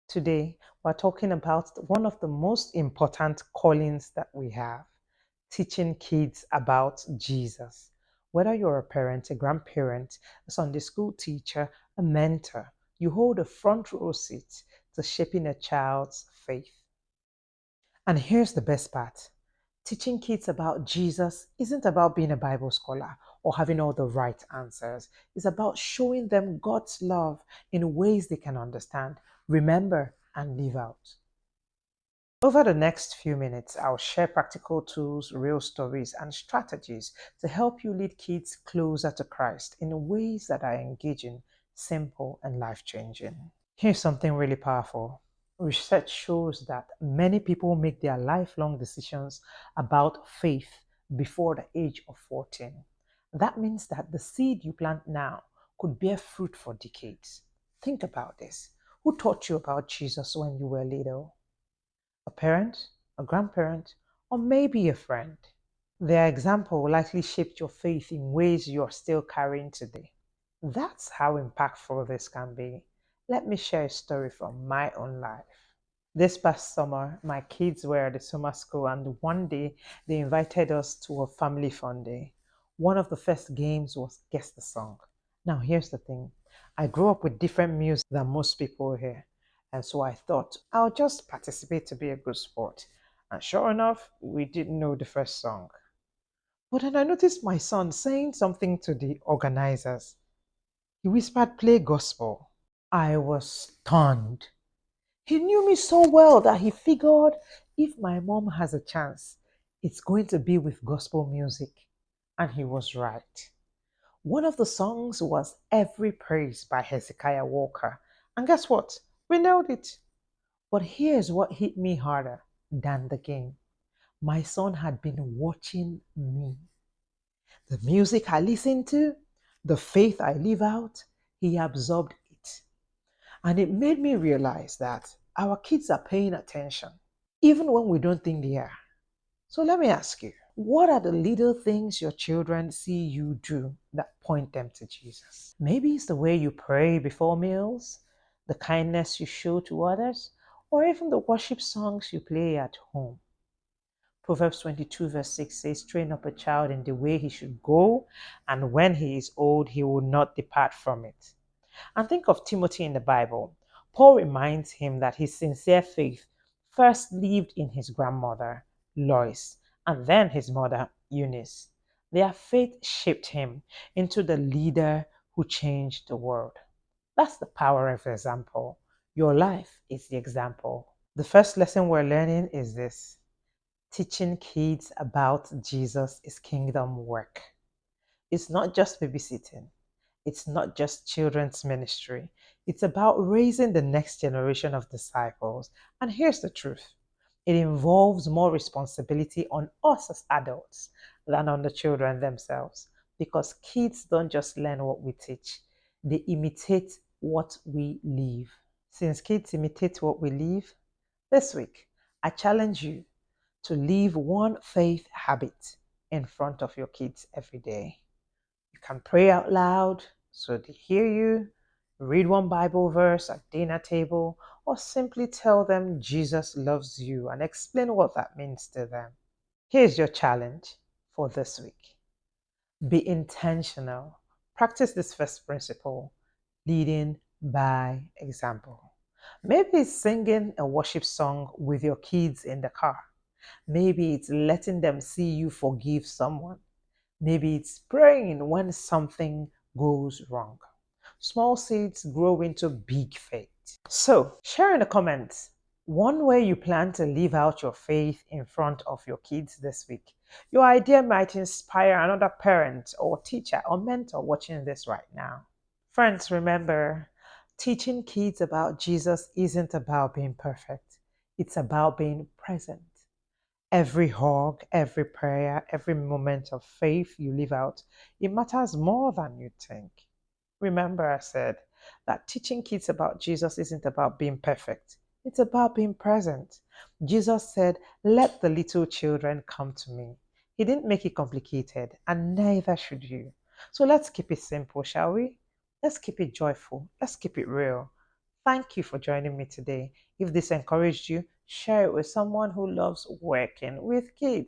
Today, we're talking about one of the most important callings that we have, teaching kids about Jesus. Whether you're a parent, a grandparent, a Sunday school teacher, a mentor, you hold a front row seat to shaping a child's faith. And here's the best part, teaching kids about Jesus isn't about being a Bible scholar or having all the right answers. It's about showing them God's love in ways they can understand, remember, and live out. Over the next few minutes, I'll share practical tools, real stories, and strategies to help you lead kids closer to Christ in ways that are engaging, simple, and life changing. Here's something really powerful. Research shows that many people make their lifelong decisions about faith before the age of 14. That means that the seed you plant now could bear fruit for decades. Think about this. Who taught you about Jesus when you were little? A parent, a grandparent, or maybe a friend? Their example likely shaped your faith in ways you're still carrying today. That's how impactful this can be. Let me share a story from my own life. This past summer, my kids were at the summer school, and one day they invited us to a family fun day. One of the first games was Guess the Song. Now, here's the thing, I grew up with different music than most people here, and so I thought I'll just participate to be a good sport. And sure enough, we didn't know the first song. But then I noticed my son saying something to the organizers. He whispered, "Play gospel." I was stunned. He knew me so well that he figured if my mom has a chance, it's going to be with gospel music. And he was right. One of the songs was Every Praise by Hezekiah Walker. And guess what? We nailed it. But here's what hit me harder than the game. My son had been watching me. The music I listen to, the faith I live out, he absorbed it. And it made me realize that our kids are paying attention, even when we don't think they are. So let me ask you, what are the little things your children see you do that point them to Jesus? Maybe it's the way you pray before meals, the kindness you show to others, or even the worship songs you play at home. Proverbs 22 verse 6 says, "Train up a child in the way he should go, and when he is old, he will not depart from it." And think of Timothy in the Bible. Paul reminds him that his sincere faith first lived in his grandmother, Lois, and then his mother, Eunice. Their faith shaped him into the leader who changed the world. That's the power of example. Your life is the example. The first lesson we're learning is this: teaching kids about Jesus is kingdom work. It's not just babysitting. It's not just children's ministry. It's about raising the next generation of disciples. And here's the truth, it involves more responsibility on us as adults than on the children themselves. Because kids don't just learn what we teach, they imitate what we live. Since kids imitate what we live, this week, I challenge you to live one faith habit in front of your kids every day. You can pray out loud so they hear you, read one Bible verse at dinner table, or simply tell them Jesus loves you and explain what that means to them. Here's your challenge for this week: be intentional. Practice this first principle, leading by example. Maybe it's singing a worship song with your kids in the car. Maybe it's letting them see you forgive someone. Maybe it's praying when something goes wrong. Small seeds grow into big faith. So, share in the comments one way you plan to live out your faith in front of your kids this week. Your idea might inspire another parent or teacher or mentor watching this right now. Friends, remember, teaching kids about Jesus isn't about being perfect, it's about being present. Every hug, every prayer, every moment of faith you live out, it matters more than you think. Remember, I said that teaching kids about Jesus isn't about being perfect, it's about being present. Jesus said, "Let the little children come to me." He didn't make it complicated, and neither should you. So let's keep it simple, shall we? Let's keep it joyful. Let's keep it real. Thank you for joining me today. If this encouraged you, share it with someone who loves working with kids.